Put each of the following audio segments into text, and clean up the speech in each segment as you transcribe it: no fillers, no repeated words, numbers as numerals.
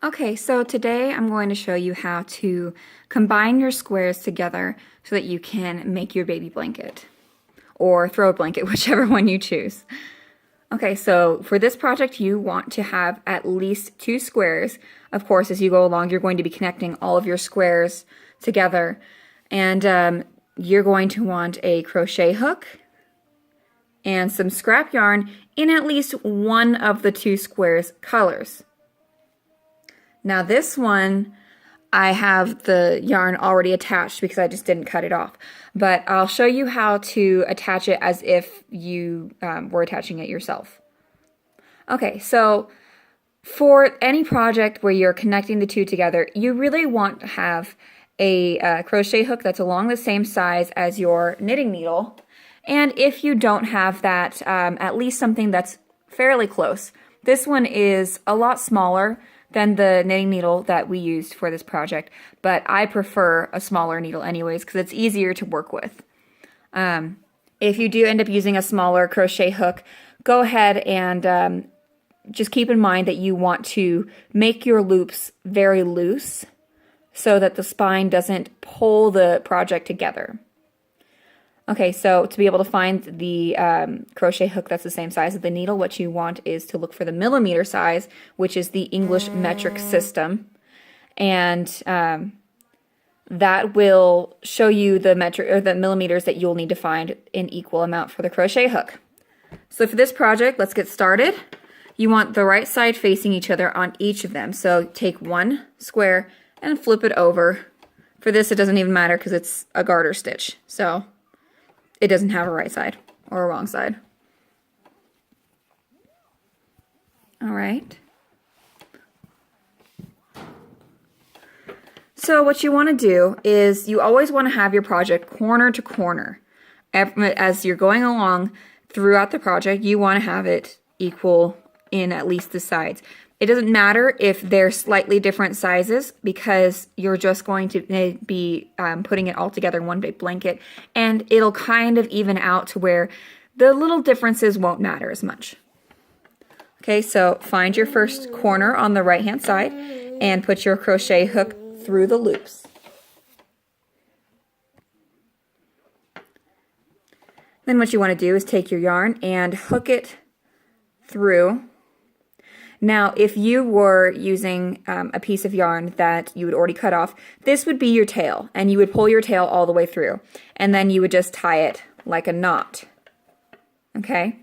Okay, so today I'm going to show you how to combine your squares together so that you can make your baby blanket or throw a blanket, whichever one you choose. Okay, so for this project you want to have at least 2 squares. Of course, as you go along you're going to be connecting all of your squares together, and you're going to want a crochet hook and some scrap yarn in at least one of the 2 squares colors. Now this one, I have the yarn already attached because I just didn't cut it off. But I'll show you how to attach it as if you were attaching it yourself. Okay, so for any project where you're connecting the 2 together, you really want to have a crochet hook that's along the same size as your knitting needle. And if you don't have that, at least something that's fairly close. This one is a lot smaller than the knitting needle that we used for this project, but I prefer a smaller needle anyways because it's easier to work with. If you do end up using a smaller crochet hook, go ahead and just keep in mind that you want to make your loops very loose so that the spine doesn't pull the project together. Okay, so to be able to find the crochet hook that's the same size as the needle, what you want is to look for the millimeter size, which is the English metric system. And that will show you the metric or the millimeters that you'll need to find in equal amount for the crochet hook. So for this project, let's get started. You want the right side facing each other on each of them. So take one square and flip it over. For this, it doesn't even matter because it's a garter stitch. So it doesn't have a right side or a wrong side. All right. So what you want to do is you always want to have your project corner to corner. As you're going along throughout the project, you want to have it equal in at least the sides. It doesn't matter if they're slightly different sizes because you're just going to be putting it all together in one big blanket, and it'll kind of even out to where the little differences won't matter as much. Okay, so find your first corner on the right hand side and put your crochet hook through the loops. Then what you want to do is take your yarn and hook it through. Now, if you were using a piece of yarn that you had already cut off, this would be your tail, and you would pull your tail all the way through, and then you would just tie it like a knot. Okay?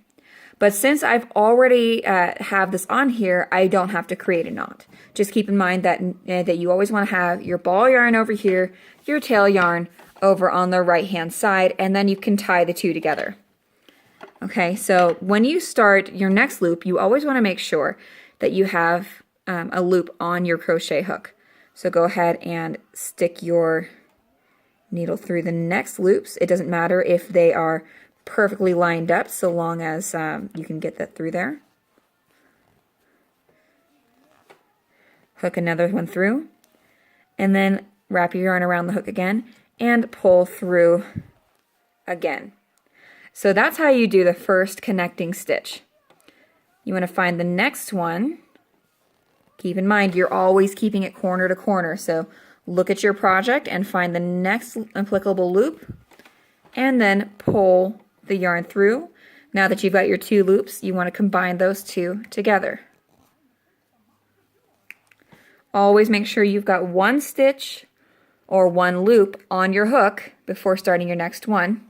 But since I've already have this on here, I don't have to create a knot. Just keep in mind that, that you always want to have your ball yarn over here, your tail yarn over on the right-hand side, and then you can tie the 2 together. Okay, so when you start your next loop, you always want to make sure that you have a loop on your crochet hook. So go ahead and stick your needle through the next loops. It doesn't matter if they are perfectly lined up so long as you can get that through there. Hook another one through, and then wrap your yarn around the hook again and pull through again. So that's how you do the first connecting stitch. You want to find the next one. Keep in mind you're always keeping it corner to corner, so look at your project and find the next applicable loop and then pull the yarn through. Now that you've got your 2 loops, you want to combine those 2 together. Always make sure you've got 1 stitch or 1 loop on your hook before starting your next one.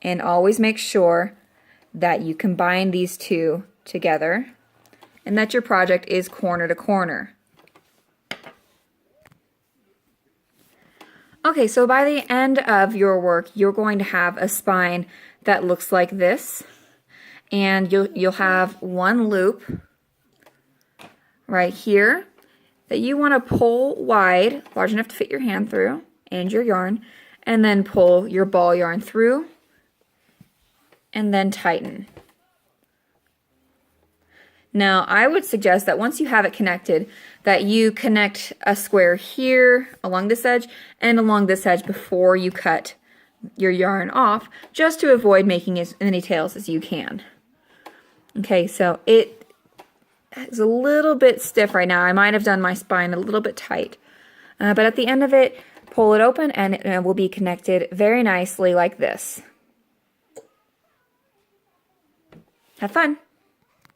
And always make sure that you combine these 2 together and that your project is corner to corner. Okay, so by the end of your work, you're going to have a spine that looks like this, and you'll have 1 loop right here that you want to pull wide, large enough to fit your hand through and your yarn, and then pull your ball yarn through and then tighten. Now, I would suggest that once you have it connected, that you connect a square here along this edge and along this edge before you cut your yarn off, just to avoid making as many tails as you can. Okay, so it is a little bit stiff right now. I might have done my spine a little bit tight. But at the end of it, pull it open and it will be connected very nicely like this. Have fun!